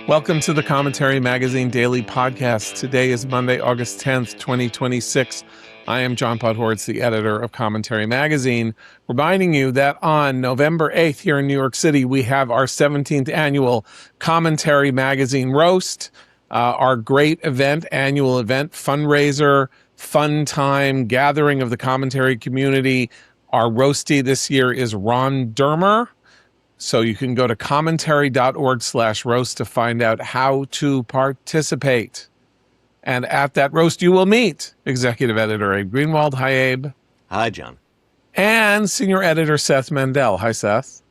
Welcome to the Commentary Magazine Daily Podcast. Today is Monday, August 10th, 2026. I am John Podhoretz, the editor of Commentary Magazine, reminding you that on November 8th here in New York City, we have our 17th annual Commentary Magazine Roast, our great event, annual event, fundraiser, fun time, gathering of the commentary community. Our roastie this year is Ron Dermer. So you can go to commentary.org/roast to find out how to participate. And at that roast, you will meet executive editor Abe Greenwald. Hi, Abe. Hi, John. And senior editor Seth Mandel. Hi, Seth.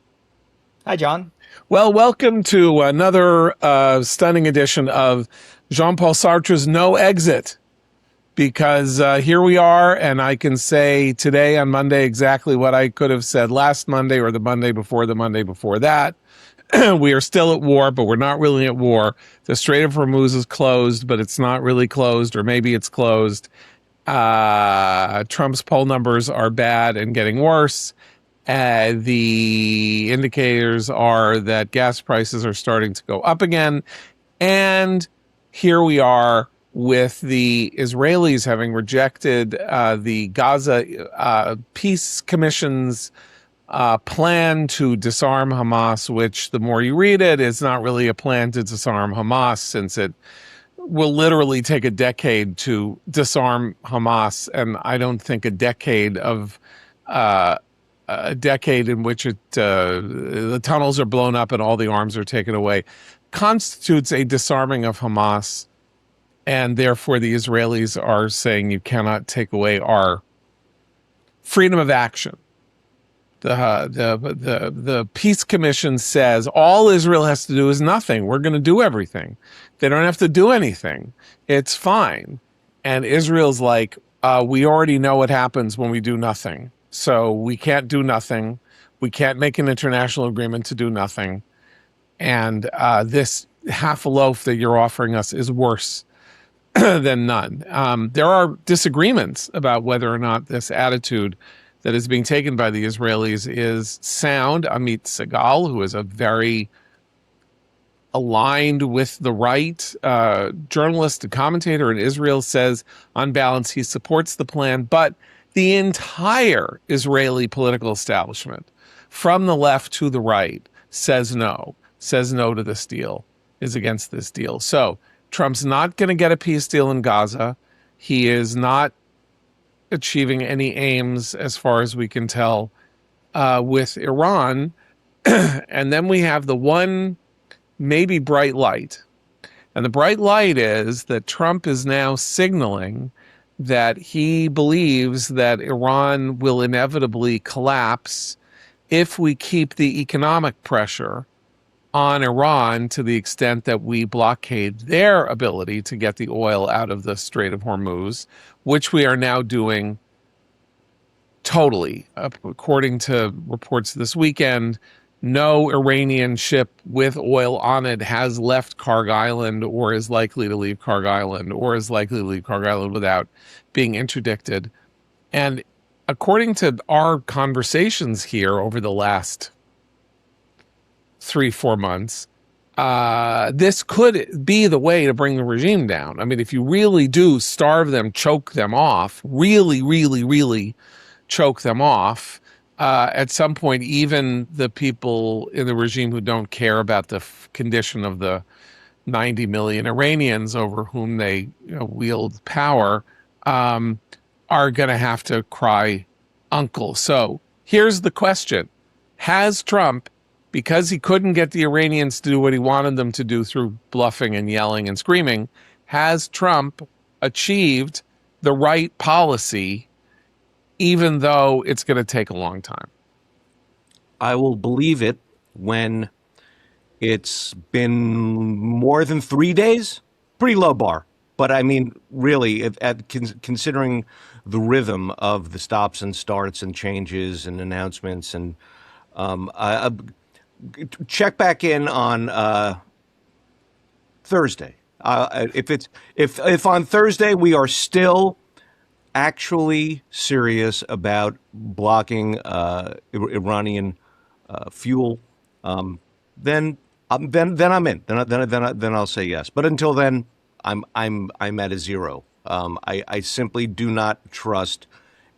Hi, John. Well, welcome to another stunning edition of Jean-Paul Sartre's No Exit. Because here we are, and I can say today on Monday exactly what I could have said last Monday or the Monday before that. We are still at war, but we're not really at war. The Strait of Hormuz is closed, but it's not really closed, or maybe it's closed. Trump's poll numbers are bad and getting worse. The indicators are that gas prices are starting to go up again. And here we are with the Israelis having rejected the Gaza Peace Commission's plan to disarm Hamas, which the more you read it, is not really a plan to disarm Hamas, since it will literally take a decade to disarm Hamas, and I don't think a decade in which the tunnels are blown up and all the arms are taken away constitutes a disarming of Hamas. And therefore, the Israelis are saying you cannot take away our freedom of action. The Peace Commission says all Israel has to do is nothing. We're going to do everything. They don't have to do anything. It's fine. And Israel's like, we already know what happens when we do nothing. So we can't do nothing. We can't make an international agreement to do nothing. And this half a loaf that you're offering us is worse than none. There are disagreements about whether or not this attitude that is being taken by the Israelis is sound. Amit Segal, who is a very aligned with the right journalist and commentator in Israel, says, on balance, he supports the plan, but the entire Israeli political establishment, from the left to the right, says no to this deal, is against this deal. So Trump's not going to get a peace deal in Gaza. He is not achieving any aims, as far as we can tell, with Iran. And then we have the one maybe bright light. And the bright light is that Trump is now signaling that he believes that Iran will inevitably collapse if we keep the economic pressure on Iran to the extent that we blockade their ability to get the oil out of the Strait of Hormuz, which we are now doing totally. According to reports this weekend, no Iranian ship with oil on it has left Kharg Island or is likely to leave Kharg Island without being interdicted. And according to our conversations here over the last 3-4 months, this could be the way to bring the regime down. I mean, if you really do starve them, choke them off, really choke them off, at some point, even the people in the regime who don't care about the condition of the 90 million Iranians over whom they wield power are going to have to cry uncle. So here's the question. Has Trump, because he couldn't get the Iranians to do what he wanted them to do through bluffing and yelling and screaming, has Trump achieved the right policy, even though it's going to take a long time? I will believe it when it's been more than 3 days. Pretty low bar. But I mean, really, considering the rhythm of the stops and starts and changes and announcements, and check back in on Thursday. If on Thursday we are still actually serious about blocking Iranian fuel, then then I'm in. Then I'll say yes. But until then, I'm at a zero. I simply do not trust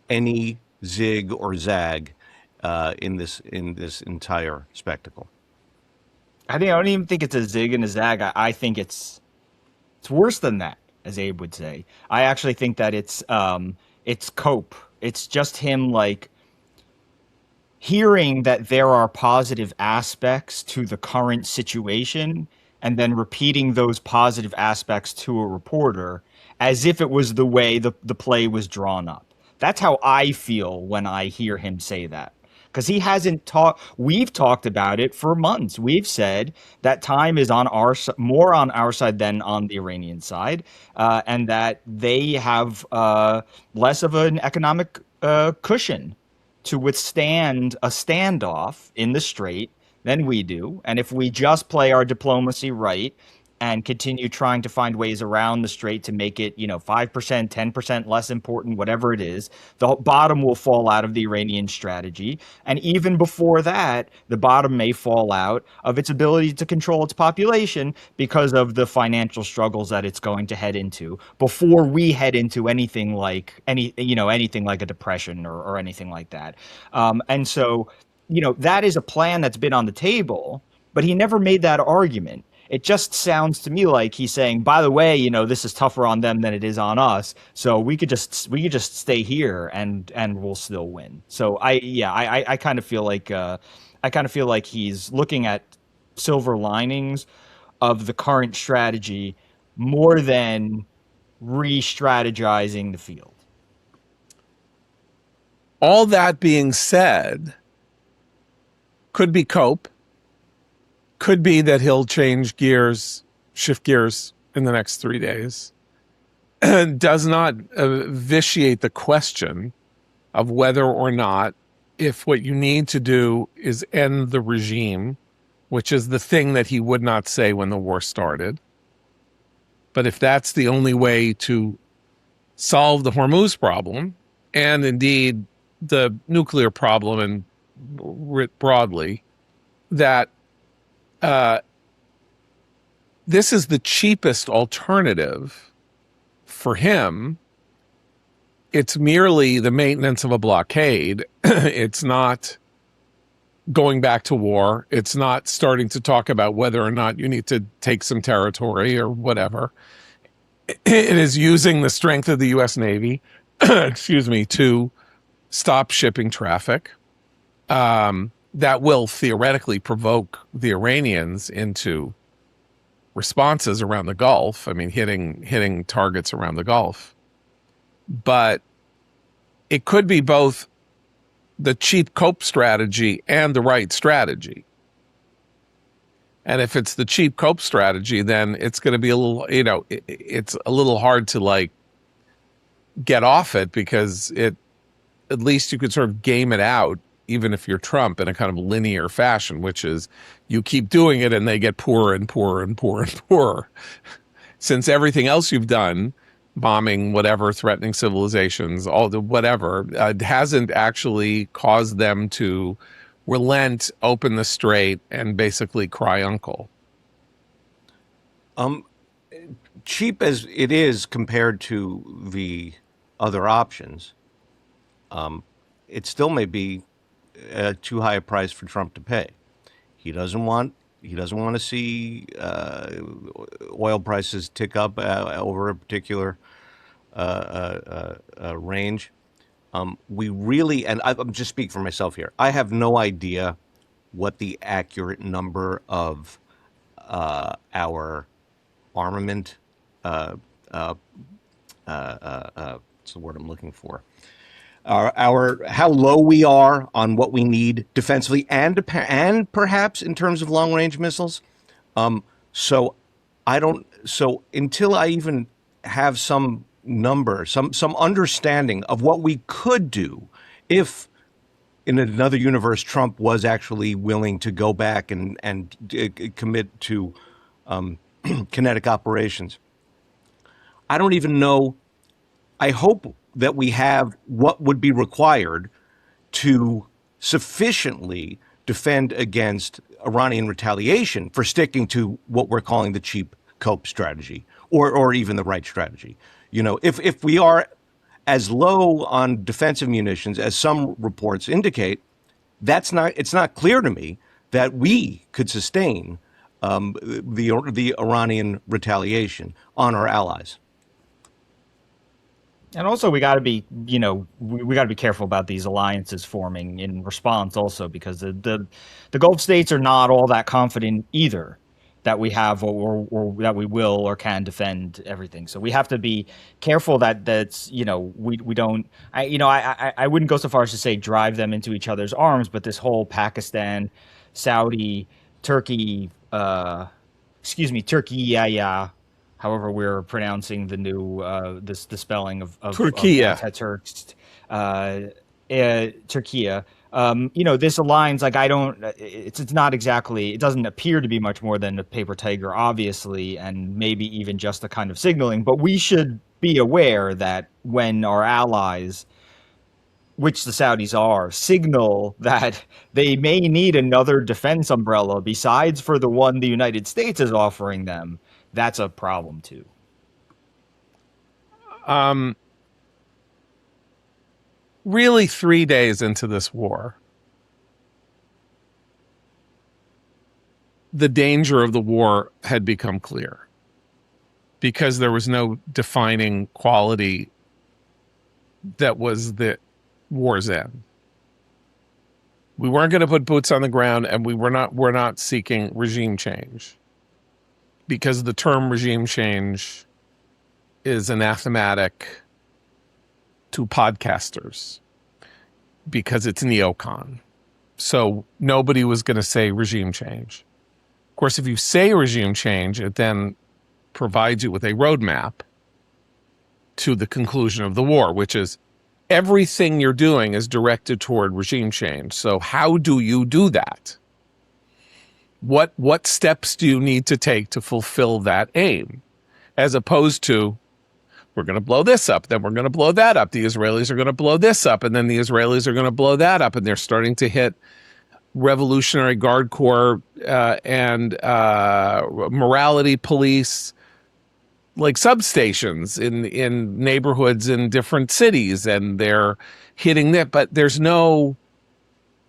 any zig or zag in this entire spectacle. I don't even think it's a zig and a zag. I think it's worse than that, as Abe would say. I actually think that it's cope. It's just him like hearing that there are positive aspects to the current situation and then repeating those positive aspects to a reporter as if it was the way the play was drawn up. That's how I feel when I hear him say that. Because he hasn't talked, we've talked about it for months. We've said that time is on more on our side than on the Iranian side, and that they have less of an economic cushion to withstand a standoff in the strait than we do. And if we just play our diplomacy right and continue trying to find ways around the strait to make it, 5%, 10% less important, whatever it is, the bottom will fall out of the Iranian strategy. And even before that, the bottom may fall out of its ability to control its population because of the financial struggles that it's going to head into before we head into anything like a depression or anything like that. And so, that is a plan that's been on the table, but he never made that argument. It just sounds to me like he's saying, by the way, this is tougher on them than it is on us. So we could just stay here and we'll still win. So I kind of feel like he's looking at silver linings of the current strategy more than re-strategizing the field. All that being said, could be cope, could be that he'll shift gears in the next 3 days, and does not vitiate the question of whether or not, if what you need to do is end the regime, which is the thing that he would not say when the war started, but if that's the only way to solve the Hormuz problem, and indeed the nuclear problem and writ broadly, that this is the cheapest alternative for him. It's merely the maintenance of a blockade. It's not going back to war. It's not starting to talk about whether or not you need to take some territory or whatever. It is using the strength of the U.S. Navy, excuse me, to stop shipping traffic. That will theoretically provoke the Iranians into responses around the Gulf. I mean, hitting targets around the Gulf. But it could be both the cheap cope strategy and the right strategy. And if it's the cheap cope strategy, then it's going to be a little, it's a little hard to get off it, because at least you could sort of game it out, even if you're Trump, in a kind of linear fashion, which is you keep doing it and they get poorer and poorer and poorer and poorer. Since everything else you've done, bombing, whatever, threatening civilizations, all the whatever, hasn't actually caused them to relent, open the strait, and basically cry uncle. Cheap as it is compared to the other options, it still may be too high a price for Trump to pay. He doesn't want to see oil prices tick up over a particular range. We really, and I'm just speaking for myself here, I have no idea what the accurate number of our armament, what's the word I'm looking for? Our how low we are on what we need defensively and perhaps in terms of long range missiles. So I don't. So until I even have some number, some understanding of what we could do, if in another universe Trump was actually willing to go back and commit to kinetic operations, I don't even know. I hope that we have what would be required to sufficiently defend against Iranian retaliation for sticking to what we're calling the cheap cope strategy, or even the right strategy. If we are as low on defensive munitions as some reports indicate, it's not clear to me that we could sustain the Iranian retaliation on our allies. And also, we got to be, we got to be careful about these alliances forming in response, also, because the Gulf states are not all that confident either that we have or that we will or can defend everything. So we have to be careful that's we don't. I wouldn't go so far as to say drive them into each other's arms, but this whole Pakistan, Saudi, Turkey, Turkey, yeah, however we're pronouncing the new the spelling of Turkiya. Ataturk's Turkiya. This aligns like I don't. It's not exactly. It doesn't appear to be much more than a paper tiger, obviously, and maybe even just a kind of signaling. But we should be aware that when our allies, which the Saudis are, signal that they may need another defense umbrella besides for the one the United States is offering them, that's a problem too. Really, 3 days into this war, the danger of the war had become clear because there was no defining quality that was the war's end. We weren't going to put boots on the ground, and we're not seeking regime change, because the term regime change is anathematic to podcasters because it's neocon. So nobody was going to say regime change. Of course, if you say regime change, it then provides you with a roadmap to the conclusion of the war, which is everything you're doing is directed toward regime change. So how do you do that? What steps do you need to take to fulfill that aim? As opposed to, we're going to blow this up, then we're going to blow that up. The Israelis are going to blow this up, and then the Israelis are going to blow that up. And they're starting to hit Revolutionary Guard Corps and morality police, like substations in neighborhoods in different cities, and they're hitting that. But there's no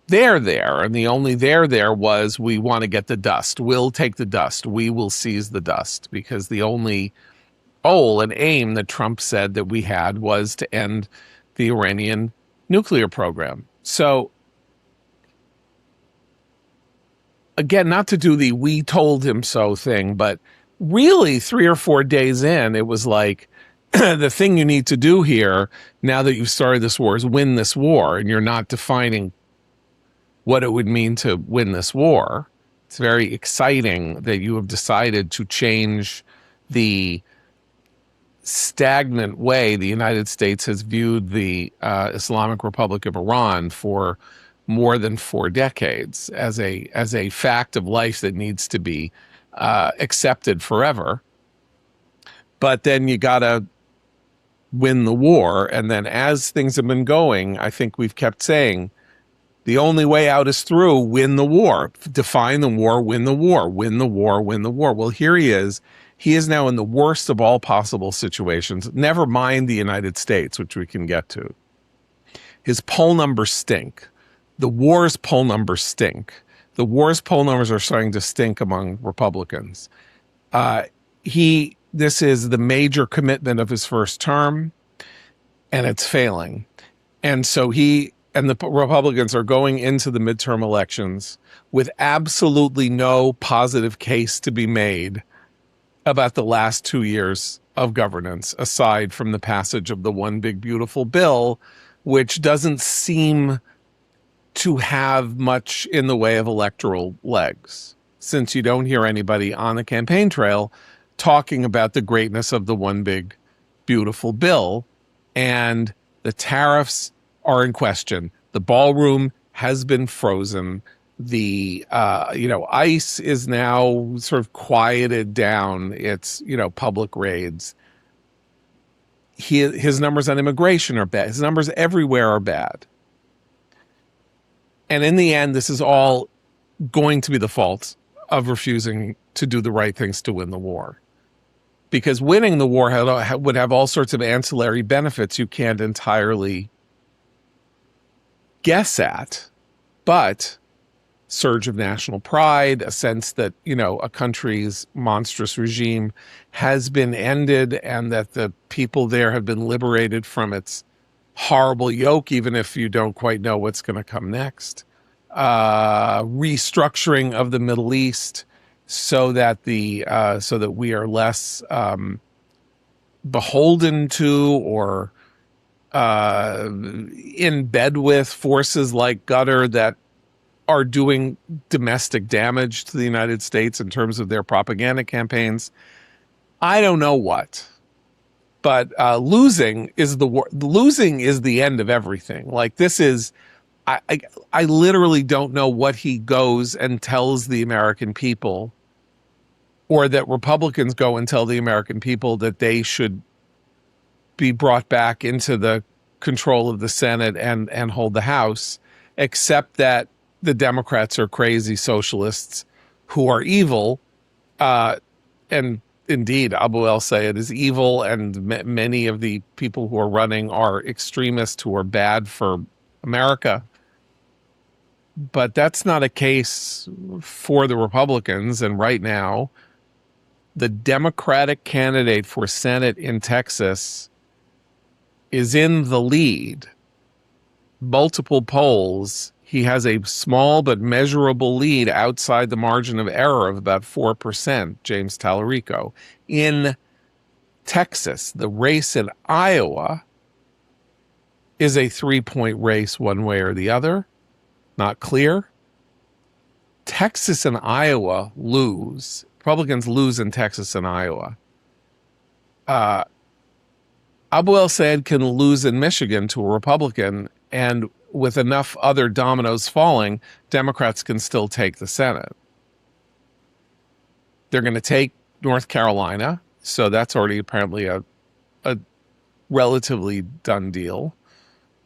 there. And the only there was, we want to get the dust. We'll take the dust. We will seize the dust, because the only goal and aim that Trump said that we had was to end the Iranian nuclear program. So again, not to do the we told him so thing, but really 3 or 4 days in, it was like, the thing you need to do here, now that you've started this war, is win this war. And you're not defining what it would mean to win this war. It's very exciting that you have decided to change the stagnant way the United States has viewed the Islamic Republic of Iran for more than 4 decades as a fact of life that needs to be accepted forever. But then you gotta win the war. And then as things have been going, I think we've kept saying, the only way out is through, win the war, define the war, win the war, win the war, win the war. Well, here he is. He is now in the worst of all possible situations. Never mind the United States, which we can get to. His poll numbers stink. The war's poll numbers stink. The war's poll numbers are starting to stink among Republicans. This is the major commitment of his first term, and it's failing. And so he and the Republicans are going into the midterm elections with absolutely no positive case to be made about the last 2 years of governance, aside from the passage of the one big beautiful bill, which doesn't seem to have much in the way of electoral legs, since you don't hear anybody on the campaign trail talking about the greatness of the one big beautiful bill. And the tariffs are in question. The ballroom has been frozen. The ICE is now sort of quieted down its public raids. His numbers on immigration are bad. His numbers everywhere are bad. And in the end, this is all going to be the fault of refusing to do the right things to win the war. Because winning the war would have all sorts of ancillary benefits you can't entirely guess at, but surge of national pride, a sense that, a country's monstrous regime has been ended and that the people there have been liberated from its horrible yoke, even if you don't quite know what's going to come next. Restructuring of the Middle East so that we are less beholden to or in bed with forces like Qatar that are doing domestic damage to the United States in terms of their propaganda campaigns. I don't know what, but losing is the end of everything. Like this is, I literally don't know what he goes and tells the American people, or that Republicans go and tell the American people that they should be brought back into the control of the Senate and hold the House, except that the Democrats are crazy socialists who are evil. And indeed, Abu el-Sayed is evil, and many of the people who are running are extremists who are bad for America. But that's not a case for the Republicans. And right now, the Democratic candidate for Senate in Texas is in the lead. Multiple polls, he has a small but measurable lead outside the margin of error of about 4%, James Tallarico. In Texas, the race in Iowa is a 3-point race one way or the other. Not clear. Texas and Iowa lose. Republicans lose in Texas and Iowa. Abu el-Sayed can lose in Michigan to a Republican, and with enough other dominoes falling, Democrats can still take the Senate. They're going to take North Carolina, so that's already apparently a relatively done deal.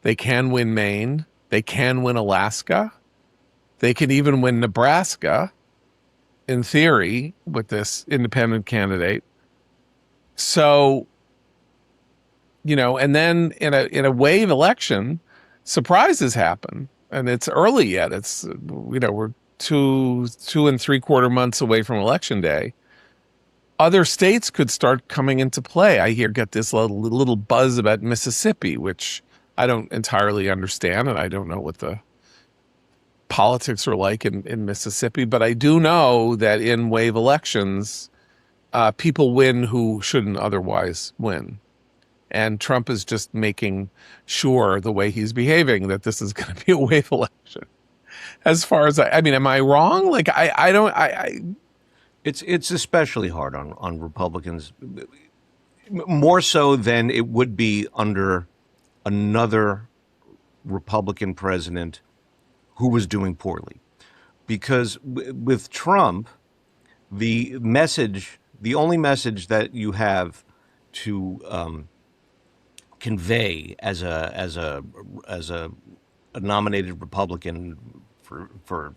They can win Maine. They can win Alaska. They can even win Nebraska, in theory, with this independent candidate. So, and then in a wave election, surprises happen, and it's early yet. It's we're two and 3/4 months away from Election Day. Other states could start coming into play. I get this little buzz about Mississippi, which I don't entirely understand, and I don't know what the politics are like in Mississippi, but I do know that in wave elections, people win who shouldn't otherwise win. And Trump is just making sure, the way he's behaving, that this is going to be a wave election. As far as I mean, am I wrong? Like It's especially hard on Republicans, more so than it would be under another Republican president who was doing poorly. Because with Trump, the only message that you have to convey as a nominated Republican for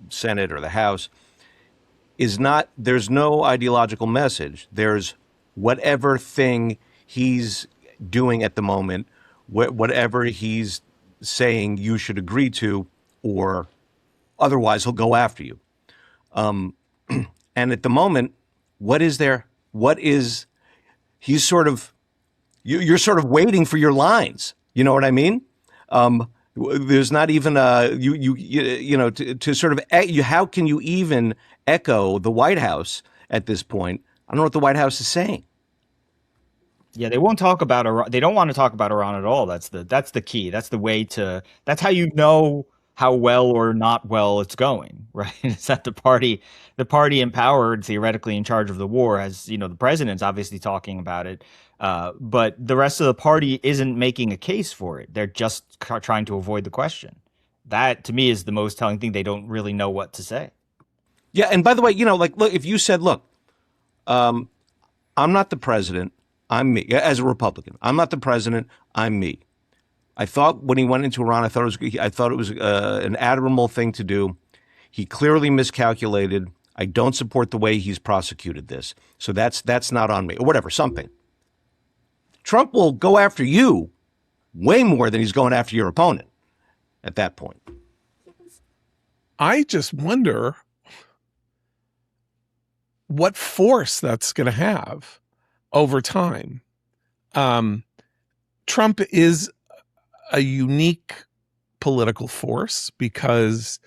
Senate or the House is not, there's no ideological message. There's whatever thing he's doing at the moment, whatever he's saying you should agree to, or otherwise he'll go after you. And at the moment, he's sort of, you're sort of waiting for your lines. You know what I mean? There's not even to sort of, how can you even echo the White House at this point? I don't know what the White House is saying. Yeah, they won't talk about Iran. They don't want to talk about Iran at all. That's the key. That's the way to. That's how you know how well or not well it's going, right? It's that the party in power, theoretically in charge of the war, has, the president's obviously talking about it, but the rest of the party isn't making a case for it. They're just trying to avoid the question. That, to me, is the most telling thing. They don't really know what to say. Yeah, and by the way, look, if you said, look, I'm not the president, I'm me, as a Republican. I'm not the president, I'm me. I thought when he went into Iran, I thought it was an admirable thing to do. He clearly miscalculated. I don't support the way he's prosecuted this. So that's not on me, or whatever, something. Trump will go after you way more than he's going after your opponent at that point. I just wonder what force that's going to have over time. Trump is a unique political force because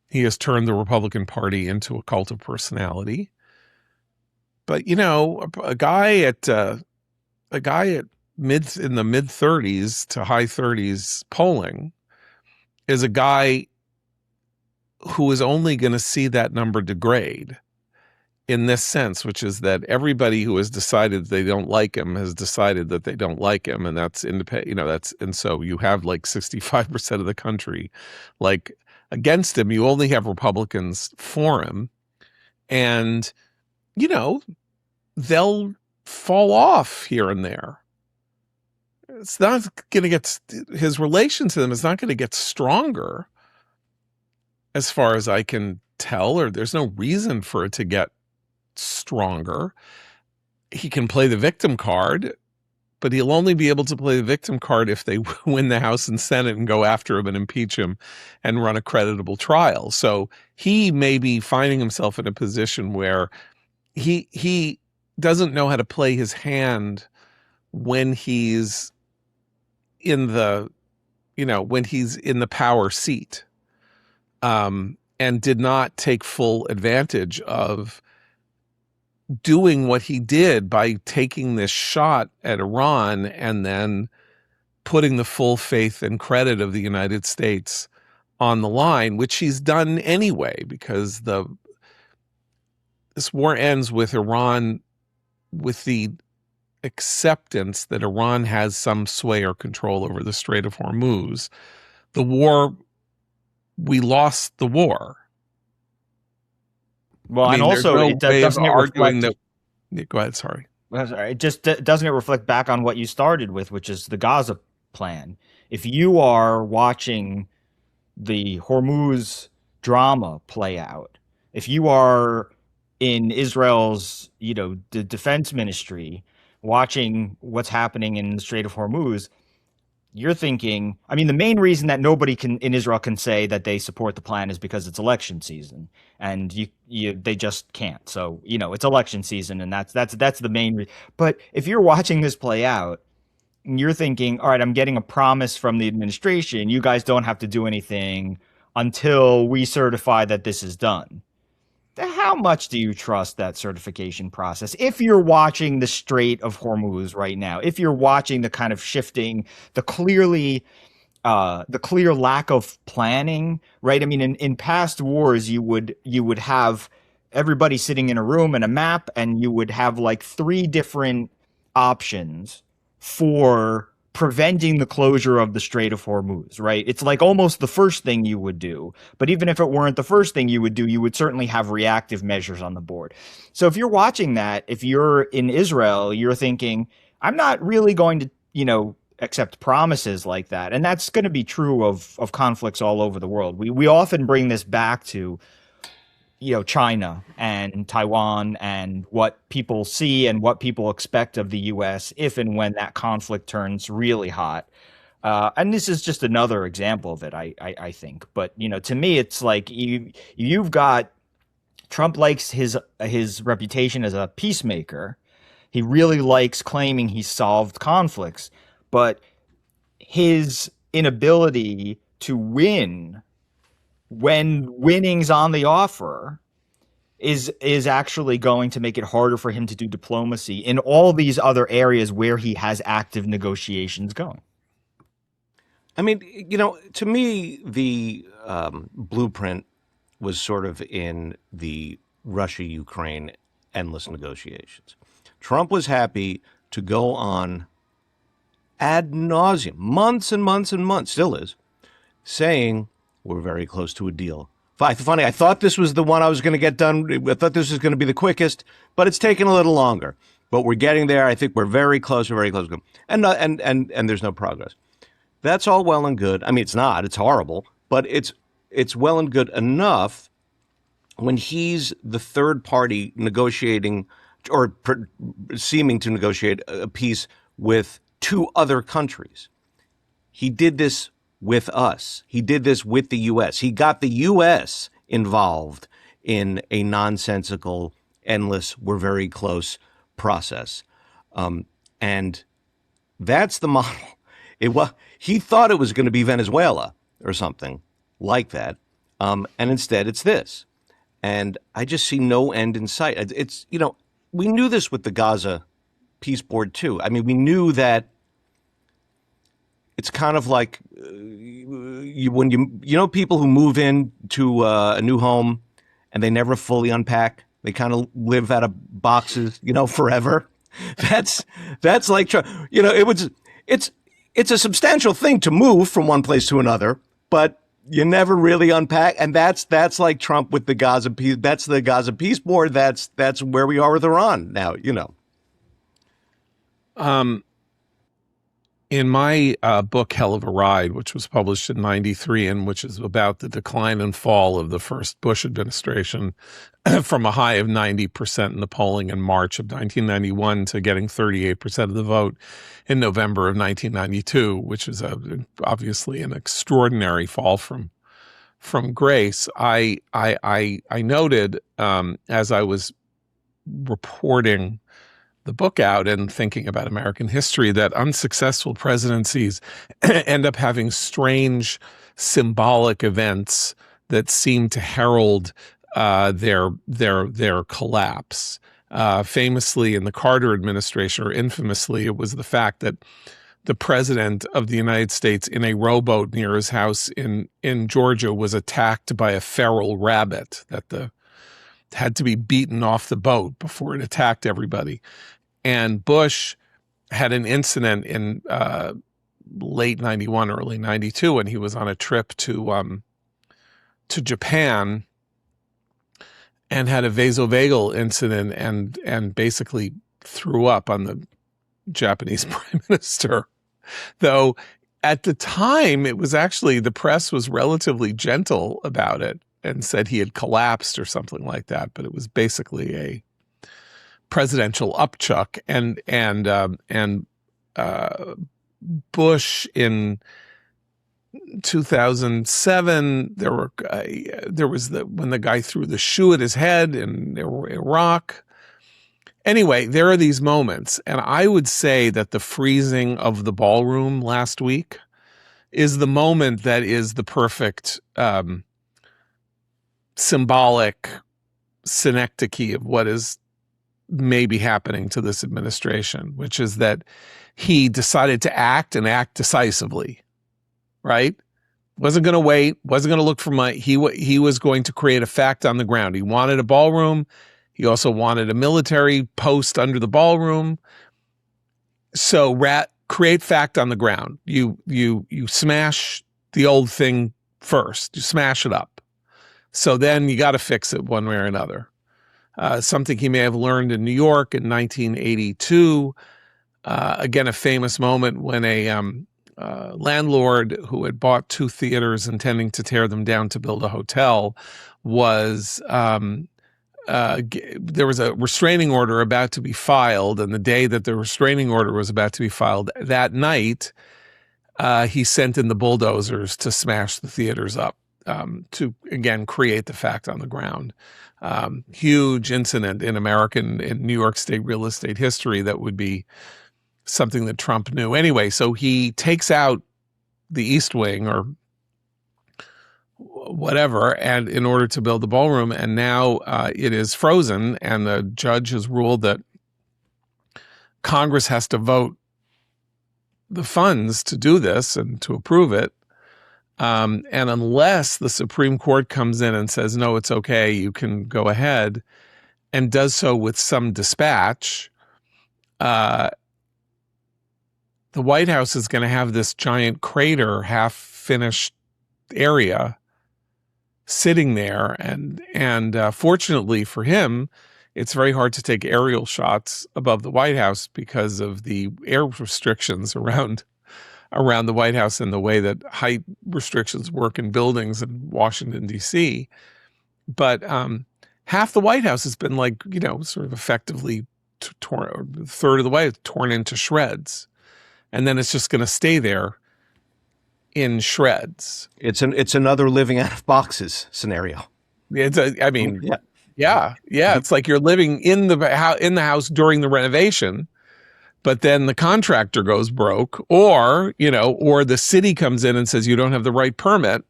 he has turned the Republican Party into a cult of personality. But a guy at in the mid 30s to high 30s polling is a guy who is only going to see that number degrade in this sense, which is that everybody who has decided they don't like him has decided that they don't like him, and that's independent. And so you have like 65% of the country like against him. You only have Republicans for him, and they'll fall off here and there. It's not going to get his relation to them is not going to get stronger, as far as I can tell, or there's no reason for it to get stronger. He can play the victim card, but he'll only be able to play the victim card if they win the House and Senate and go after him and impeach him and run a creditable trial. So he may be finding himself in a position where he doesn't know how to play his hand when he's in the power seat, and did not take full advantage of doing what he did by taking this shot at Iran and then putting the full faith and credit of the United States on the line, which he's done anyway, because this war ends with Iran with the acceptance that Iran has some sway or control over the Strait of Hormuz. We lost the war. Well, and also doesn't it reflect Go ahead, sorry. It just doesn't it reflect back on what you started with, which is the Gaza plan. If you are watching the Hormuz drama play out, if you are in Israel's, the defense ministry watching what's happening in the Strait of Hormuz, you're thinking, the main reason that nobody in Israel can say that they support the plan is because it's election season, and they just can't. So, it's election season, and that's the main reason. But if you're watching this play out, and you're thinking, all right, I'm getting a promise from the administration, you guys don't have to do anything until we certify that this is done. How much do you trust that certification process? If you're watching the Strait of Hormuz right now, if you're watching the kind of shifting, the clear lack of planning, right? In past wars, you would have everybody sitting in a room and a map, and you would have like 3 different options for preventing the closure of the Strait of Hormuz, right? It's like almost the first thing you would do. But even if it weren't the first thing you would do, you would certainly have reactive measures on the board. So if you're watching that, if you're in Israel, you're thinking, I'm not really going to, accept promises like that. And that's going to be true of conflicts all over the world. We often bring this back to China and Taiwan and what people see and what people expect of the U.S. if and when that conflict turns really hot. And this is just another example of it, I think. But, to me, it's like you've got Trump likes his reputation as a peacemaker. He really likes claiming he solved conflicts. But his inability to win when winning's on the offer is actually going to make it harder for him to do diplomacy in all these other areas where he has active negotiations going. To me, the blueprint was sort of in the Russia-Ukraine endless negotiations. Trump was happy to go on ad nauseum, months and months and months, still is, saying we're very close to a deal. Funny, I thought this was the one I was going to get done. I thought this was going to be the quickest, but it's taken a little longer. But we're getting there. I think we're very close. We're very close. And there's no progress. That's all well and good. It's not. It's horrible. But it's well and good enough when he's the third party negotiating or seeming to negotiate a peace with two other countries. He did this with us. He did this with the U.S. He got the U.S. involved in a nonsensical, endless, we're very close process. And that's the model. He thought it was going to be Venezuela or something like that. And instead it's this. And I just see no end in sight. It's, we knew this with the Gaza peace board too. I mean, we knew that it's kind of like when people who move in to a new home and they never fully unpack. They kind of live out of boxes, forever. That's like, it's a substantial thing to move from one place to another, but you never really unpack. And that's like Trump with the Gaza peace. That's the Gaza peace board. That's where we are with Iran now, In my book, Hell of a Ride, which was published in 93 and which is about the decline and fall of the first Bush administration from a high of 90% in the polling in March of 1991 to getting 38% of the vote in November of 1992, which is obviously an extraordinary fall from grace. I noted as I was reporting the book out and thinking about American history that unsuccessful presidencies end up having strange symbolic events that seem to herald their collapse. Famously in the Carter administration, or infamously, it was the fact that the president of the United States in a rowboat near his house in Georgia was attacked by a feral rabbit that had to be beaten off the boat before it attacked everybody. And Bush had an incident in late 91, early 92, when he was on a trip to Japan and had a vasovagal incident and basically threw up on the Japanese prime minister. Though at the time, it was actually, the press was relatively gentle about it and said he had collapsed or something like that. But it was basically a presidential upchuck, and Bush in 2007, there was when the guy threw the shoe at his head in Iraq. Anyway, there are these moments, and I would say that the freezing of the ballroom last week is the moment that is the perfect symbolic synecdoche of what is maybe happening to this administration, which is that he decided to act and act decisively, right? Wasn't going to wait, wasn't going to look for money. He was going to create a fact on the ground. He wanted a ballroom. He also wanted a military post under the ballroom. So create fact on the ground. You smash the old thing first. You smash it up. So then you got to fix it one way or another. Something he may have learned in New York in 1982. Again, a famous moment when a landlord who had bought two theaters intending to tear them down to build a hotel was there was a restraining order about to be filed, and the day that the restraining order was about to be filed, that night, he sent in the bulldozers to smash the theaters up, to, again, create the fact on the ground. Huge incident in New York State real estate history that would be something that Trump knew. Anyway, so he takes out the East Wing or whatever, and in order to build the ballroom, and now it is frozen, and the judge has ruled that Congress has to vote the funds to do this and to approve it. And unless the Supreme Court comes in and says, no, it's okay, you can go ahead, and does so with some dispatch, the White House is going to have this giant crater, half-finished area sitting there. And fortunately for him, it's very hard to take aerial shots above the White House because of the air restrictions around the White House and the way that height restrictions work in buildings in Washington, D.C. but half the White House has been like, sort of effectively torn, or a third of the way torn into shreds, and then it's just going to stay there in shreds. It's another living out of boxes scenario. I mean, yeah. It's like you're living in the house during the renovation, but then the contractor goes broke, or the city comes in and says you don't have the right permit,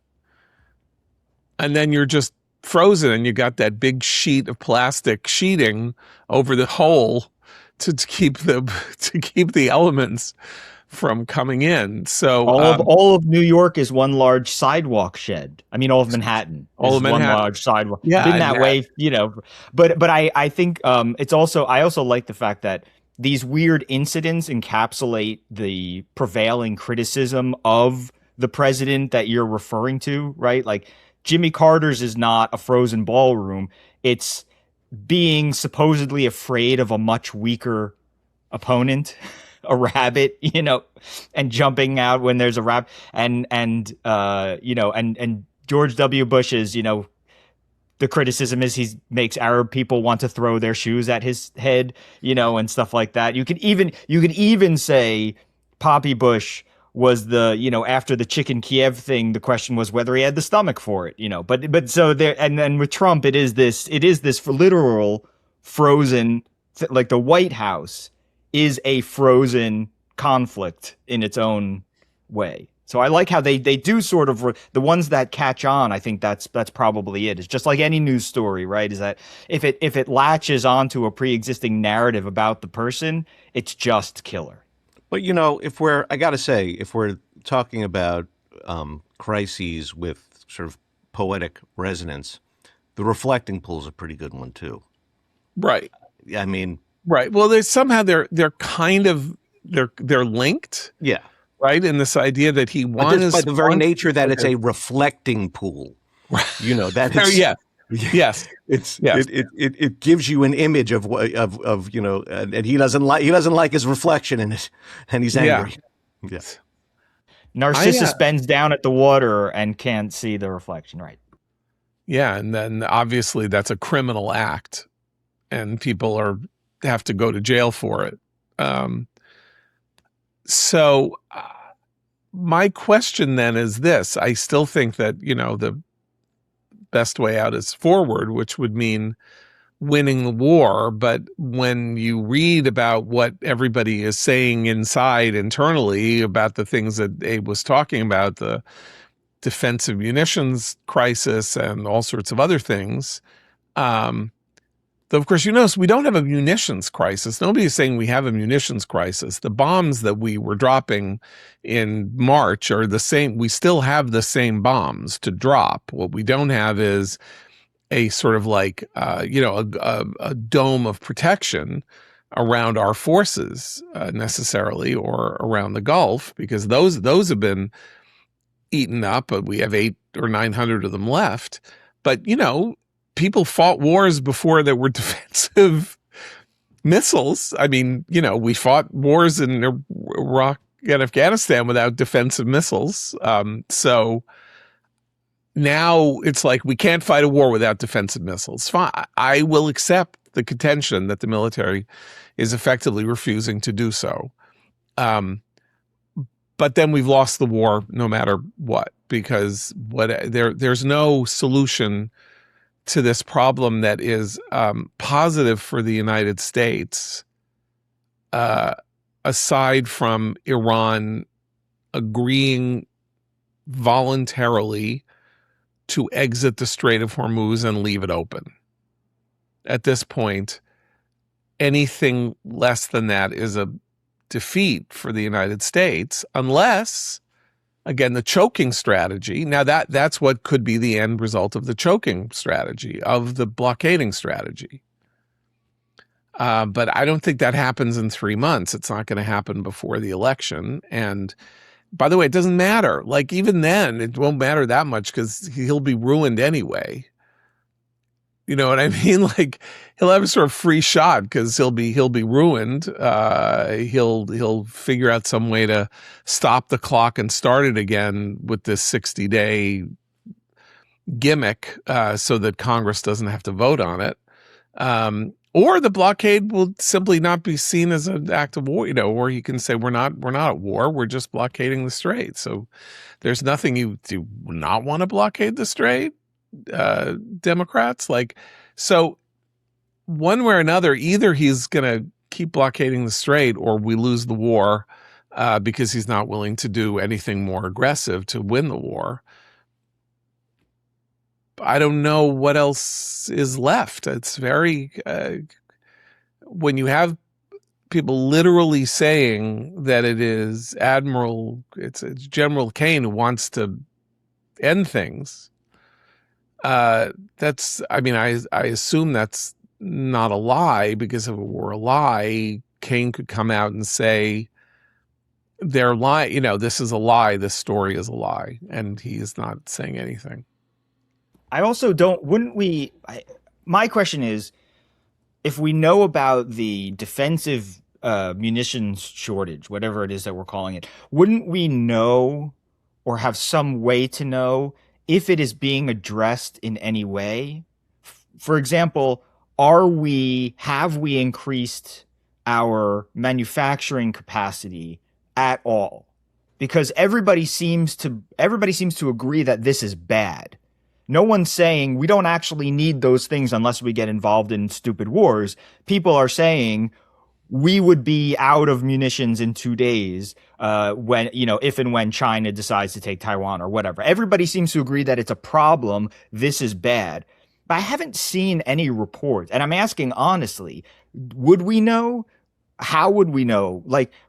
and then you're just frozen, and you got that big sheet of plastic sheeting over the hole to keep the elements from coming in. So all of New York is one large sidewalk shed. I mean, all of Manhattan is one large sidewalk. Yeah, been that way, But I think it's also, I also like the fact that these weird incidents encapsulate the prevailing criticism of the president that you're referring to, right? Like Jimmy Carter's is not a frozen ballroom. It's being supposedly afraid of a much weaker opponent, a rabbit, and jumping out when there's a rabbit, and George W. Bush's, the criticism is he makes Arab people want to throw their shoes at his head, and stuff like that. You could even say Poppy Bush was after the chicken Kiev thing, the question was whether he had the stomach for it, but so there, and then with Trump, it is this literal frozen, like the White House is a frozen conflict in its own way. So I like how they do sort of the ones that catch on. I think that's probably it. It's just like any news story, right? Is that if it latches onto a pre-existing narrative about the person, it's just killer. But if we're talking about crises with sort of poetic resonance, the reflecting pool is a pretty good one too. Right. I mean, right. Well, they're kind of they're linked. Yeah. Right. In this idea that he wants, by the very nature that it's a reflecting pool. That is, yeah. Yes. It gives you an image of and he doesn't like his reflection in it, and he's angry. Yes. Narcissus bends down at the water and can't see the reflection, right? Yeah, and then obviously that's a criminal act, and people have to go to jail for it. So my question then is this: I still think that the best way out is forward, which would mean winning the war. But when you read about what everybody is saying internally about the things that Abe was talking about, the defensive munitions crisis and all sorts of other things, though of course, we don't have a munitions crisis. Nobody is saying we have a munitions crisis. The bombs that we were dropping in March are the same. We still have the same bombs to drop. What we don't have is a sort of like, a dome of protection around our forces necessarily, or around the Gulf, because those have been eaten up. But we have 800 or 900 of them left. But, people fought wars before there were defensive missiles. I mean, we fought wars in Iraq and Afghanistan without defensive missiles. So now it's like we can't fight a war without defensive missiles. Fine. I will accept the contention that the military is effectively refusing to do so. But then we've lost the war no matter what, because there's no solution to this problem that is positive for the United States, aside from Iran agreeing voluntarily to exit the Strait of Hormuz and leave it open. At this point, anything less than that is a defeat for the United States, unless, again, the choking strategy. Now that's what could be the end result of the choking strategy, of the blockading strategy. But I don't think that happens in 3 months. It's not going to happen before the election. And by the way, it doesn't matter. Like, even then, it won't matter that much because he'll be ruined anyway. You know what I mean? Like, he'll have a sort of free shot because he'll be ruined. He'll figure out some way to stop the clock and start it again with this 60-day gimmick so that Congress doesn't have to vote on it. Or the blockade will simply not be seen as an act of war, or you can say we're not at war, we're just blockading the strait. So there's nothing you do not want to blockade the strait, Democrats. So one way or another, either he's going to keep blockading the strait or we lose the war because he's not willing to do anything more aggressive to win the war. I don't know what else is left. It's very, when you have people literally saying that it's General Kane who wants to end things. I assume that's not a lie, because if it were a lie, Kane could come out and say they're lying. This is a lie. This story is a lie. And he is not saying anything. I also my question is, if we know about the defensive munitions shortage, whatever it is that we're calling it, wouldn't we know or have some way to know if it is being addressed in any way? For example, have we increased our manufacturing capacity at all? Because everybody seems to agree that this is bad. No one's saying we don't actually need those things unless we get involved in stupid wars. People are saying we would be out of munitions in 2 days if and when China decides to take Taiwan or whatever. Everybody seems to agree that it's a problem. This is bad. But I haven't seen any reports. And I'm asking honestly, would we know? How would we know?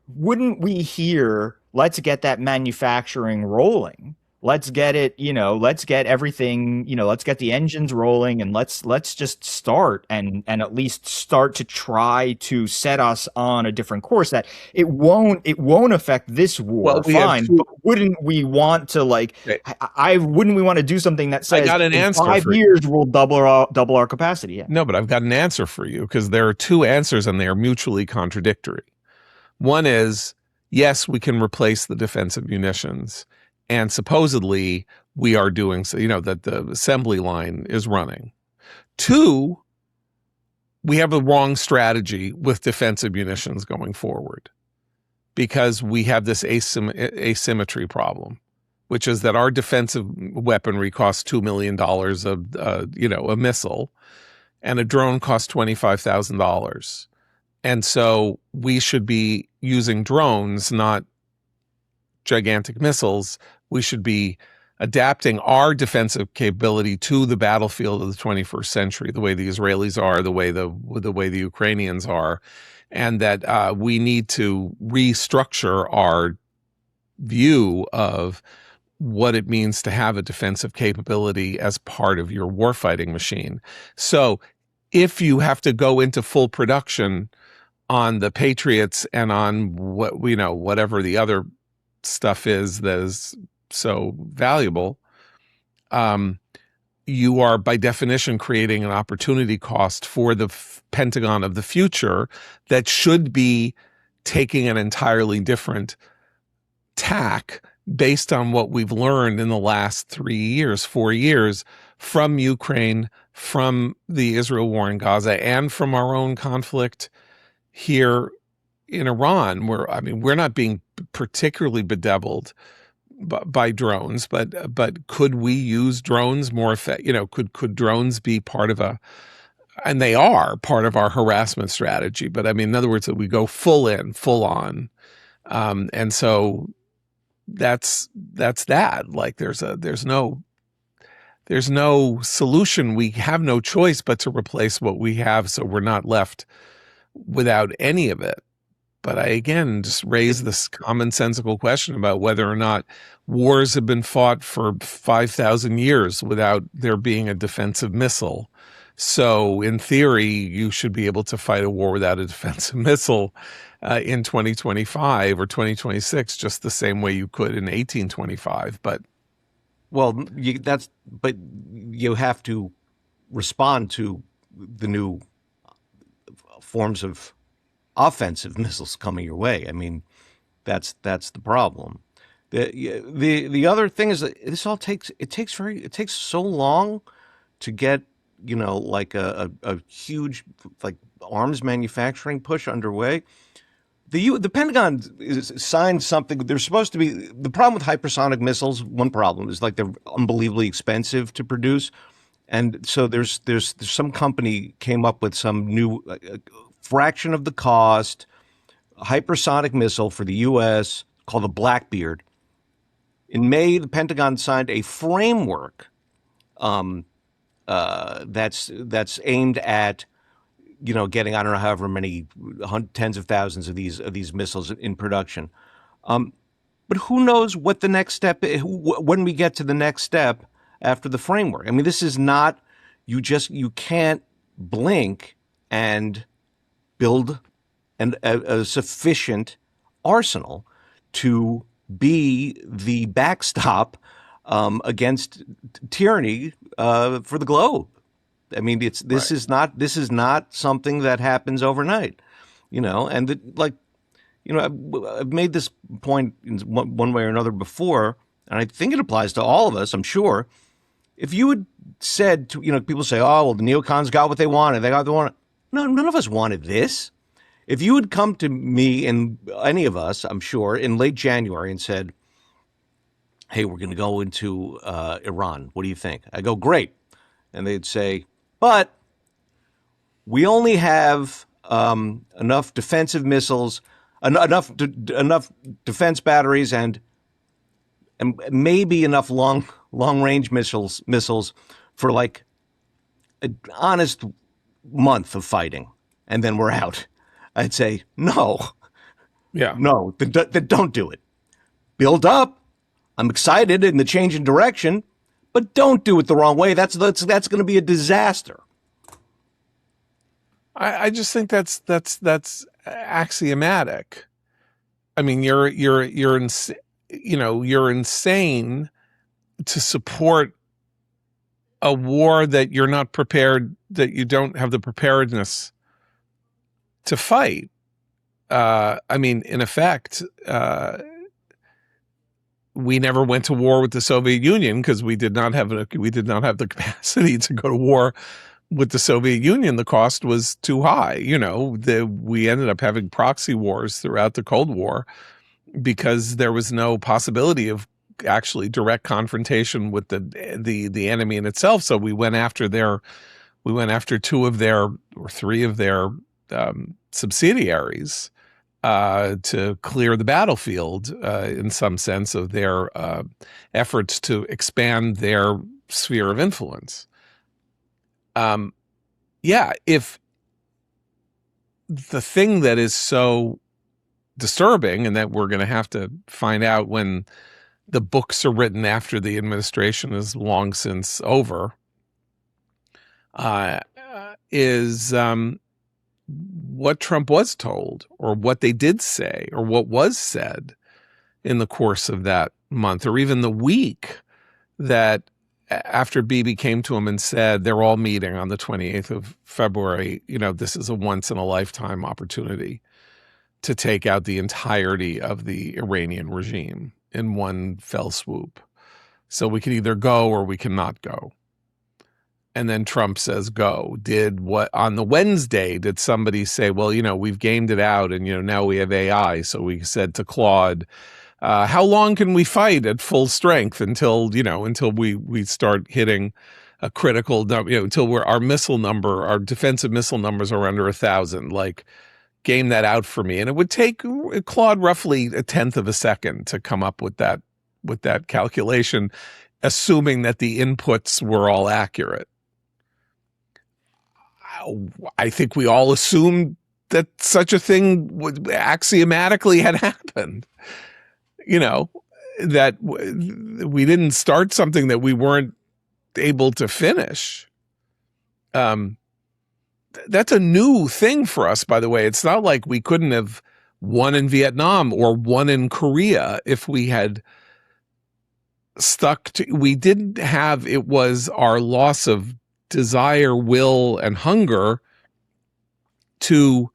Wouldn't we hear, let's get that manufacturing rolling? Let's get it, let's get everything, let's get the engines rolling, and let's just start and at least start to try to set us on a different course. That it won't affect this war. Well, fine, but wouldn't we want to wouldn't we want to do something that says in 5 years we'll double our capacity? Yeah. No, but I've got an answer for you, because there are two answers and they are mutually contradictory. One is, yes, we can replace the defensive munitions. And supposedly we are doing so, that the assembly line is running. Two, we have a wrong strategy with defensive munitions going forward, because we have this asymmetry problem, which is that our defensive weaponry costs $2 million a missile, and a drone costs $25,000. And so we should be using drones, not gigantic missiles. We should be adapting our defensive capability to the battlefield of the 21st century, the way the Israelis are, the way the Ukrainians are, and that we need to restructure our view of what it means to have a defensive capability as part of your warfighting machine. So if you have to go into full production on the Patriots and on whatever the other stuff is that is so valuable, you are by definition creating an opportunity cost for the Pentagon of the future that should be taking an entirely different tack based on what we've learned in the last 4 years from Ukraine, from the Israel war in Gaza, and from our own conflict here in Iran, where, we're not being particularly bedeviled by drones, but could we use drones more effectively? Could drones be part of and they are part of our harassment strategy, but in other words, that we go full on. And so that's that. There's no solution. We have no choice but to replace what we have, so we're not left without any of it. But I, again, just raise this commonsensical question about whether or not wars have been fought for 5,000 years without there being a defensive missile. So in theory, you should be able to fight a war without a defensive missile in 2025 or 2026, just the same way you could in 1825. But you have to respond to the new forms of offensive missiles coming your way. That's the problem. The other thing is that it takes so long to get, like a huge, like, arms manufacturing push underway. The Pentagon signed something. They're supposed to be, the problem with hypersonic missiles. One problem is, like, they're unbelievably expensive to produce, and so there's some company came up with some new, fraction of the cost hypersonic missile for the U.S. called the Blackbeard. In May, the Pentagon signed a framework that's aimed at, getting, I don't know, however many tens of thousands of these missiles in production. But who knows what the next step is, when we get to the next step after the framework. I mean, this is not, you can't blink and build a sufficient arsenal to be the backstop against tyranny for the globe. I mean, this is not something that happens overnight, and I've made this point in one way or another before, and I think it applies to all of us, I'm sure. If you had said to, people say, oh, well, the neocons got what they wanted. They got what they wanted. No, none of us wanted this. If you had come to me, and any of us, I'm sure, in late January and said, hey, we're going to go into Iran. What do you think? I go, great. And they'd say, but we only have enough defensive missiles, enough defense batteries, and maybe enough long range missiles for, like, an honest month of fighting, and then we're out. I'd say, no, then don't do it. Build up. I'm excited in the change in direction, but don't do it the wrong way. That's going to be a disaster. I just think that's axiomatic. I mean, you're insane to support a war that you're not prepared, that you don't have the preparedness to fight. I mean, in effect, we never went to war with the Soviet Union because we did not have the capacity to go to war with the Soviet Union. The cost was too high. We ended up having proxy wars throughout the Cold War because there was no possibility of actually direct confrontation with the enemy in itself. So we went after two of their, or three of their, subsidiaries to clear the battlefield in some sense of their efforts to expand their sphere of influence. If the thing that is so disturbing, and that we're going to have to find out when the books are written after the administration is long since over, is what Trump was told, or what they did say, or what was said in the course of that month, or even the week that after Bibi came to him and said, they're all meeting on the 28th of February, this is a once in a lifetime opportunity to take out the entirety of the Iranian regime in one fell swoop. So we can either go or we cannot go. And then Trump says, go. On the Wednesday, did somebody say, well, we've gamed it out and, now we have AI. So we said to Claude, how long can we fight at full strength until we start hitting a critical number, until our defensive missile numbers are under 1,000, like, game that out for me. And it would take Claude roughly a tenth of a second to come up with that calculation, assuming that the inputs were all accurate. I think we all assumed that such a thing would axiomatically had happened. That we didn't start something that we weren't able to finish. That's a new thing for us, by the way. It's not like we couldn't have won in Vietnam or won in Korea if we had we didn't have, it was our loss of desire, will, and hunger to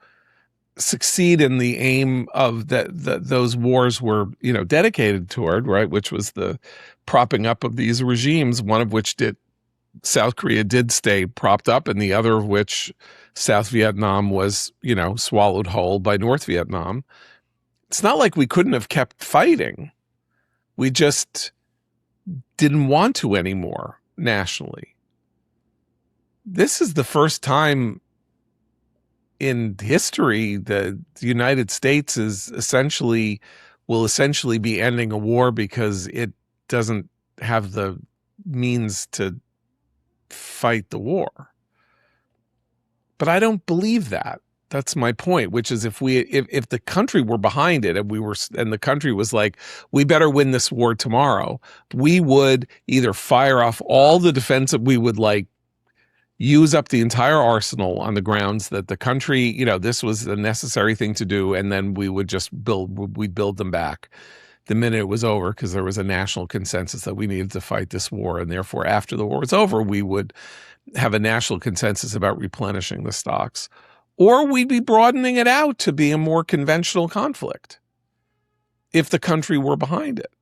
succeed in the aim of that those wars were, dedicated toward, right, which was the propping up of these regimes, one of which South Korea did stay propped up, and the other of which, South Vietnam, was, swallowed whole by North Vietnam. It's not like we couldn't have kept fighting. We just didn't want to anymore nationally. This is the first time in history that the United States will essentially be ending a war because it doesn't have the means to fight the war. But I don't believe that. That's my point, which is if the country were behind it and the country was like, we better win this war tomorrow, we would either fire off all the defense, we would use up the entire arsenal on the grounds that the country, this was a necessary thing to do, and then we'd build them back the minute it was over, because there was a national consensus that we needed to fight this war, and therefore after the war was over, we would have a national consensus about replenishing the stocks. Or we'd be broadening it out to be a more conventional conflict if the country were behind it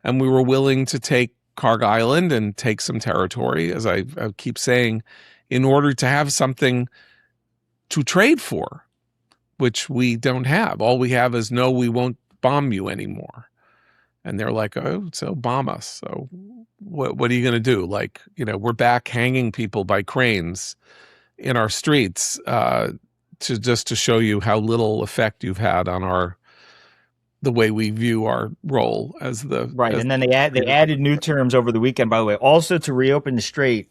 and we were willing to take Karg Island and take some territory, as I keep saying, in order to have something to trade for, which we don't have. All we have is, no, we won't bomb you anymore. And they're like, oh, so bomb us. So what are you going to do? We're back hanging people by cranes in our streets to show you how little effect you've had on the way we view our role as the right. And then they added new terms over the weekend, by the way. Also, to reopen the strait,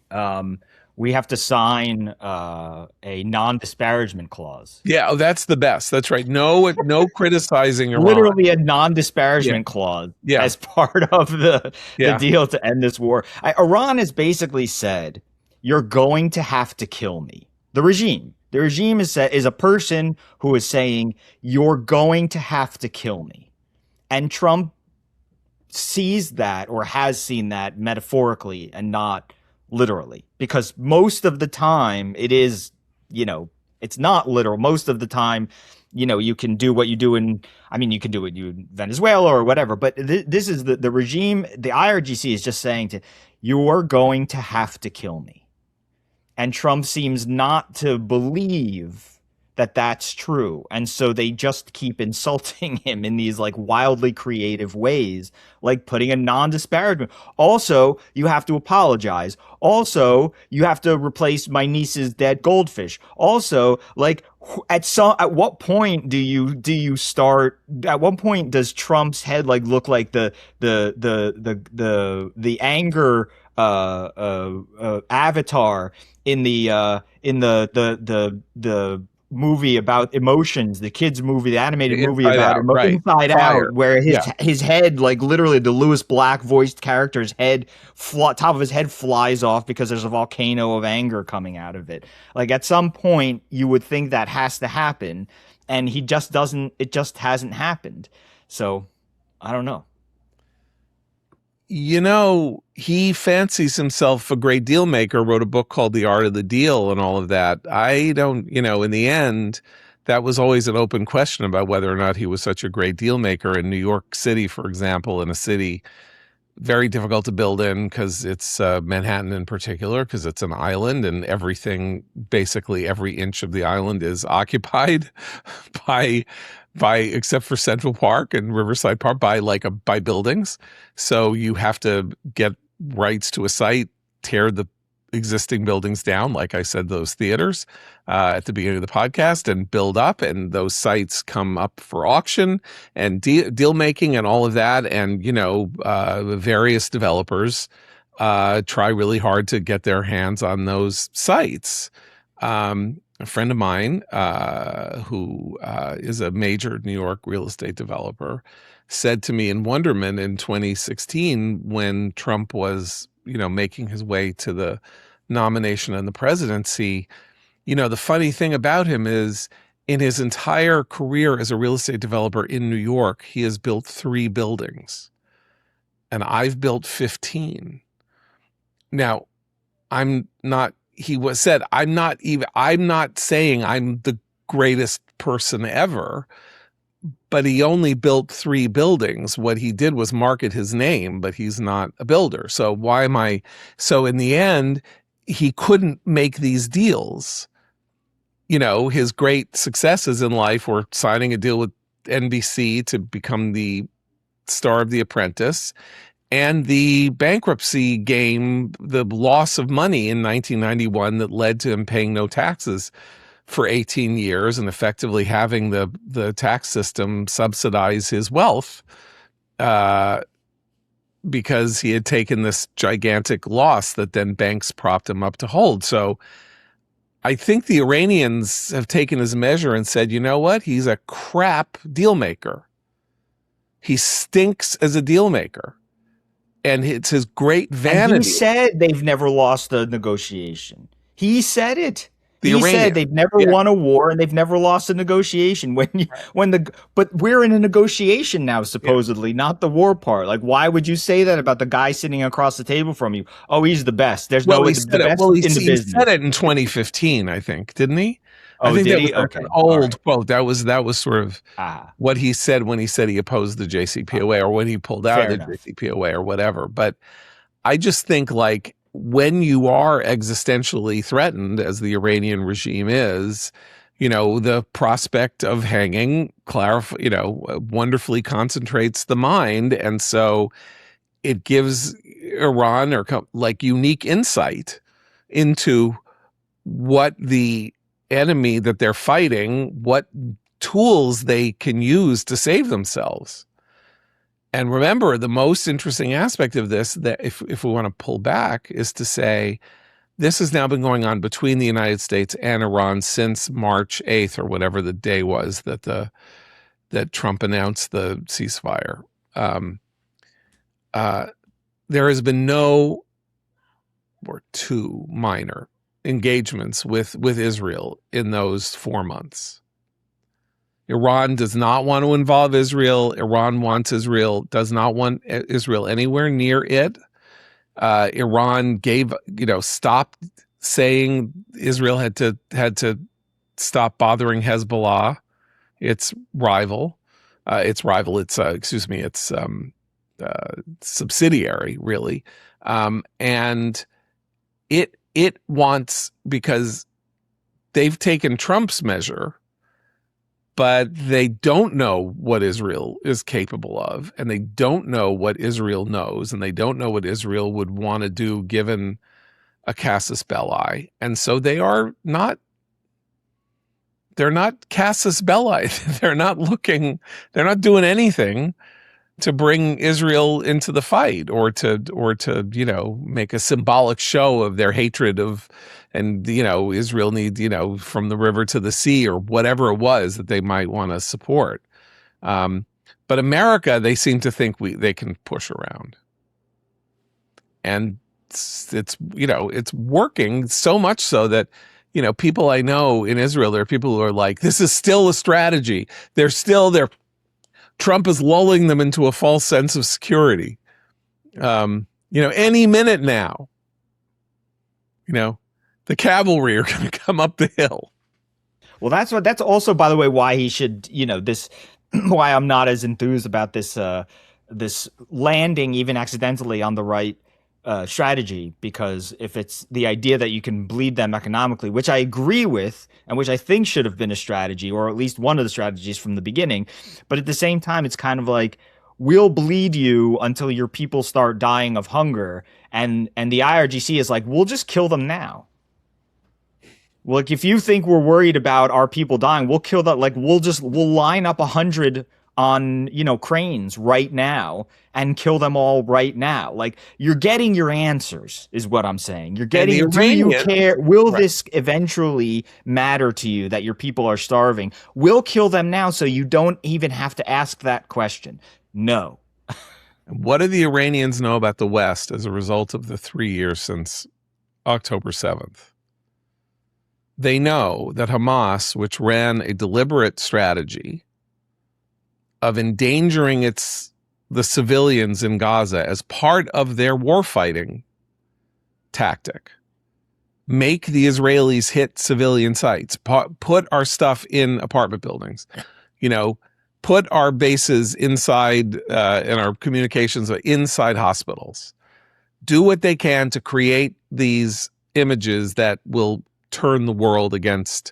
we have to sign a non-disparagement clause. Yeah, that's the best. That's right. No criticizing Iran. Literally a non-disparagement clause as part of the deal to end this war. Iran has basically said, you're going to have to kill me. The regime is a person who is saying, you're going to have to kill me. And Trump sees that, or has seen that, metaphorically and not literally, because most of the time it is, it's not literal. Most of the time, you can do what you do you can do what you in Venezuela or whatever, but this is the regime. The IRGC is just saying you're going to have to kill me. And Trump seems not to believe that that's true. And so they just keep insulting him in these wildly creative ways, like putting a non-disparagement. Also, you have to apologize. Also, you have to replace my niece's dead goldfish. Also, at what point do you start? At what point does Trump's head look like the anger avatar in the movie about emotions, the kids movie, the animated movie about Inside Out, where his head, literally the Lewis Black voiced character's head, top of his head flies off because there's a volcano of anger coming out of it. At some point you would think that has to happen, and it just hasn't happened. So I don't know. He fancies himself a great deal maker, wrote a book called The Art of the Deal and all of that. I don't, in the end, that was always an open question about whether or not he was such a great deal maker. In New York City, for example, in a city very difficult to build in, because it's Manhattan in particular, because it's an island and basically every inch of the island is occupied by except for Central Park and Riverside Park by buildings. So you have to get rights to a site, tear the existing buildings down, like I said, those theaters at the beginning of the podcast, and build up, and those sites come up for auction and deal making and all of that. And various developers try really hard to get their hands on those sites. A friend of mine who is a major New York real estate developer said to me in wonderment in 2016, when Trump was, making his way to the nomination and the presidency, the funny thing about him is, in his entire career as a real estate developer in New York, he has built 3 buildings, and I've built 15. Now, I'm not saying I'm the greatest person ever, but he only built 3 buildings. What he did was market his name, but he's not a builder. So in the end, he couldn't make these deals. His great successes in life were signing a deal with NBC to become the star of The Apprentice, and the bankruptcy game, the loss of money in 1991 that led to him paying no taxes for 18 years and effectively having the tax system subsidize his wealth because he had taken this gigantic loss that then banks propped him up to hold. So I think the Iranians have taken his measure and said, you know what? He's a crap deal maker. He stinks as a deal maker. And it's his great vanity. And he said they've never lost a negotiation. He said it. He said they've never won a war and they've never lost a negotiation. But we're in a negotiation now, supposedly, not the war part. Like, why would you say that about the guy sitting across the table from you? Oh, he's the best. There's no the best in the business. He said it in 2015, I think, didn't he? Oh, I think did that he? was Okay. an old quote. That was sort of what he said when he said he opposed the JCPOA or when he pulled out of the JCPOA or whatever. But I just think, like, when you are existentially threatened, as the Iranian regime is, the prospect of hanging wonderfully concentrates the mind. And so it gives Iran unique insight into what the enemy that they're fighting, what tools they can use to save themselves. And remember, the most interesting aspect of this, that if we want to pull back, is to say this has now been going on between the United States and Iran since March 8th, or whatever the day was that Trump announced the ceasefire. There has been no or 2 minor engagements with Israel in those 4 months. Iran does not want to involve Israel. Iran wants Israel, does not want Israel anywhere near it. Iran stopped saying Israel had to stop bothering Hezbollah, its rival. Its subsidiary, really. And it wants, because they've taken Trump's measure, but they don't know what Israel is capable of, and they don't know what Israel knows, and they don't know what Israel would want to do given a casus belli. And so they're not casus belli. They're not doing anything to bring Israel into the fight or to make a symbolic show of their hatred of, and Israel needs, from the river to the sea, or whatever it was that they might want to support. But America, they seem to think they can push around, and it's working so much so that people I know in Israel, there are people who are like, this is still a strategy. Trump is lulling them into a false sense of security. Any minute now, the cavalry are going to come up the hill. Well, that's also, by the way, why he should, why I'm not as enthused about this landing, even accidentally, on the right strategy, because if it's the idea that you can bleed them economically, which I agree with, and which I think should have been a strategy, or at least one of the strategies from the beginning, but at the same time, it's kind of like, we'll bleed you until your people start dying of hunger, and the IRGC is like, we'll just kill them now. Like, if you think we're worried about our people dying, we'll kill that. Like, we'll line up 100 on, cranes right now and kill them all right now. Like, you're getting your answers, is what I'm saying. You're getting, do you care? Will this eventually matter to you that your people are starving? We'll kill them now so you don't even have to ask that question. No. What do the Iranians know about the West as a result of the 3 years since October 7th? They know that Hamas, which ran a deliberate strategy of endangering the civilians in Gaza as part of their warfighting tactic, make the Israelis hit civilian sites, put our stuff in apartment buildings, put our bases inside and our communications inside hospitals. Do what they can to create these images that will turn the world against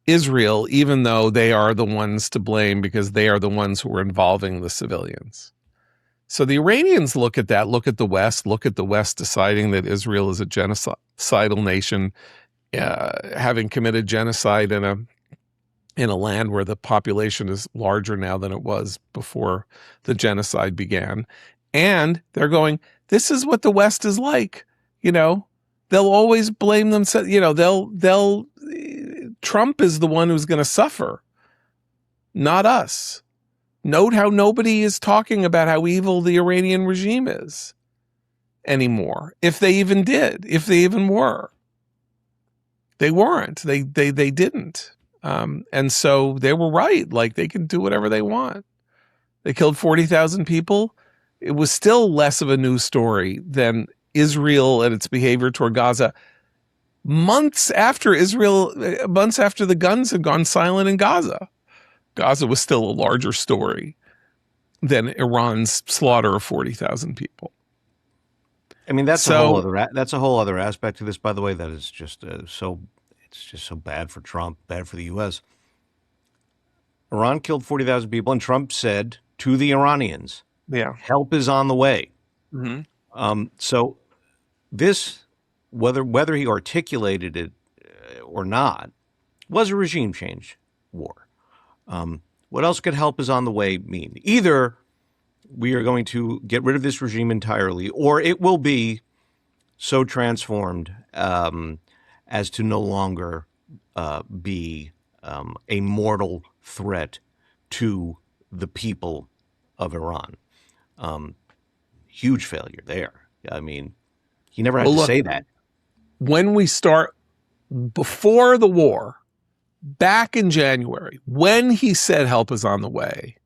Israel, even though they are the ones to blame because they are the ones who are involving the civilians. So the Iranians look at the West deciding that Israel is a genocidal nation, having committed genocide in a land where the population is larger now than it was before the genocide began. And they're going, this is what the West is like. They'll always blame themselves. Trump is the one who's going to suffer, not us. Note how nobody is talking about how evil the Iranian regime is anymore. If they even did, if they even were. They weren't. They didn't. And so they were right. Like, they can do whatever they want. They killed 40,000 people. It was still less of a news story than Israel and its behavior toward Gaza. Months after the guns had gone silent in Gaza, Gaza was still a larger story than Iran's slaughter of 40,000 people. I mean, that's a whole other aspect to this, by the way. That is just it's just so bad for Trump, bad for the U.S. Iran killed 40,000 people, and Trump said to the Iranians, "Yeah, help is on the way." Mm-hmm. So this, whether he articulated it or not, was a regime change war. What else could help is on the way mean? Either we are going to get rid of this regime entirely, or it will be so transformed as to no longer be a mortal threat to the people of Iran. Huge failure there. I mean, he never had to say that. When we start, before the war, back in January, when he said help is on the way,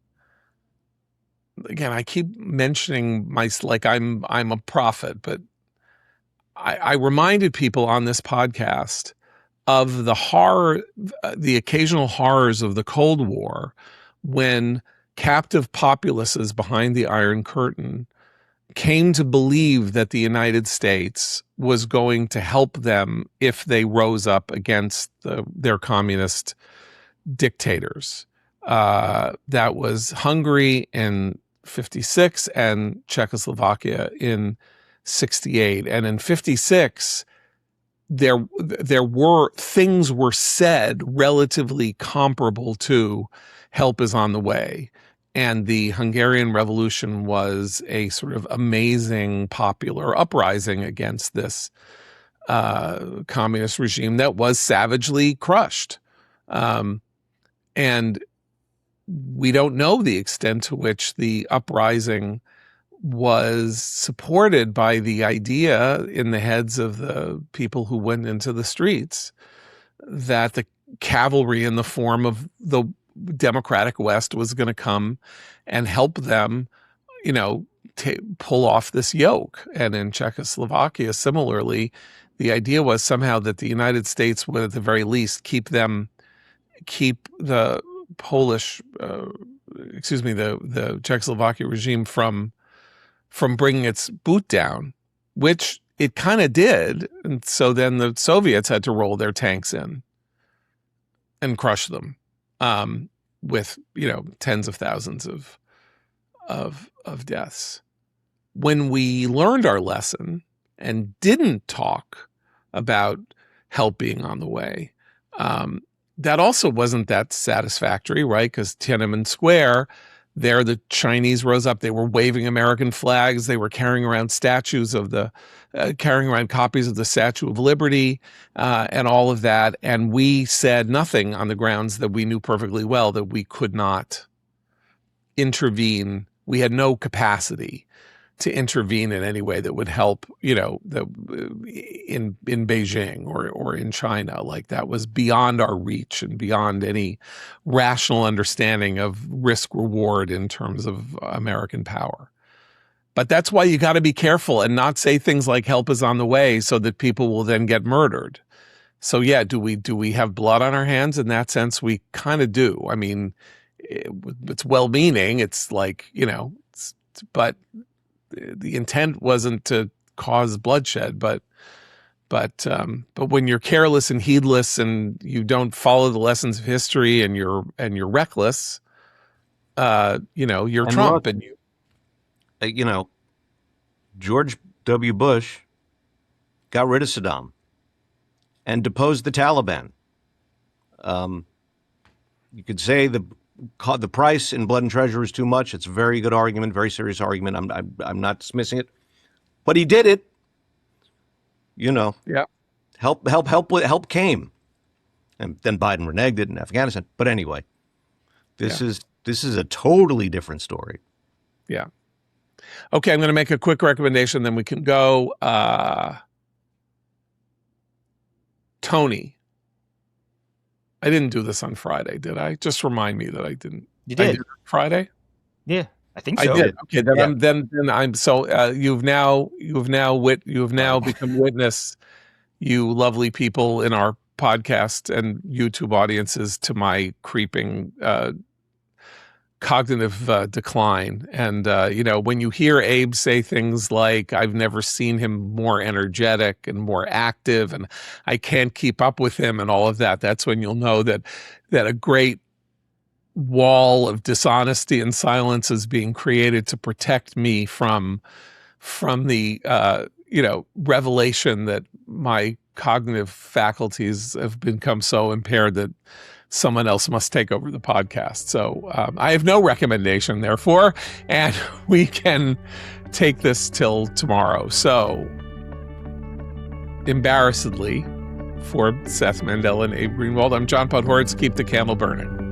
again, I keep mentioning like I'm a prophet, but I reminded people on this podcast of the occasional horrors of the Cold War, when captive populaces behind the Iron Curtain came to believe that the United States was going to help them if they rose up against their communist dictators. That was Hungary in 56 and Czechoslovakia in 68. And in 56, things were said relatively comparable to help is on the way. And the Hungarian Revolution was a sort of amazing popular uprising against this communist regime that was savagely crushed. And we don't know the extent to which the uprising was supported by the idea in the heads of the people who went into the streets that the cavalry in the form of the democratic West was going to come and help them, pull off this yoke. And in Czechoslovakia, similarly, the idea was somehow that the United States would, at the very least, keep the Polish, the Czechoslovakia regime from bringing its boot down, which it kind of did. And so then the Soviets had to roll their tanks in and crush them. With tens of thousands of deaths. When we learned our lesson and didn't talk about help being on the way, that also wasn't that satisfactory, right? Because Tiananmen Square, there the Chinese rose up. They were waving American flags. They were carrying around carrying around copies of the Statue of Liberty and all of that. And we said nothing on the grounds that we knew perfectly well that we could not intervene. We had no capacity to intervene in any way that would help, in Beijing or in China. Like, that was beyond our reach and beyond any rational understanding of risk reward in terms of American power. But that's why you got to be careful and not say things like help is on the way so that people will then get murdered. So yeah, do we have blood on our hands? In that sense, we kind of do. I mean, it's well-meaning. It's like, but the intent wasn't to cause bloodshed. But when you're careless and heedless and you don't follow the lessons of history and you're reckless, you're And Trump. look, And George W. Bush got rid of Saddam and deposed the Taliban. You could say the price in blood and treasure is too much. It's a very good argument, very serious argument. I'm not dismissing it, but he did it. Yeah. Help came, and then Biden reneged it in Afghanistan. But anyway, this is a totally different story. Yeah. Okay, I'm going to make a quick recommendation, then we can go. Tony. I didn't do this on Friday, did I? Just remind me that I didn't. You did. I did Friday? Yeah, I think I so. did. Okay, then Yeah. then I'm so you've now become witness, you lovely people in our podcast and YouTube audiences, to my creeping cognitive decline. And when you hear Abe say things like, I've never seen him more energetic and more active, and I can't keep up with him, and all of that, that's when you'll know that a great wall of dishonesty and silence is being created to protect me from the revelation that my cognitive faculties have become so impaired that someone else must take over the podcast. So I have no recommendation, therefore, and we can take this till tomorrow. So, embarrassedly, for Seth Mandel and Abe Greenwald, I'm John Podhoretz. Keep the candle burning.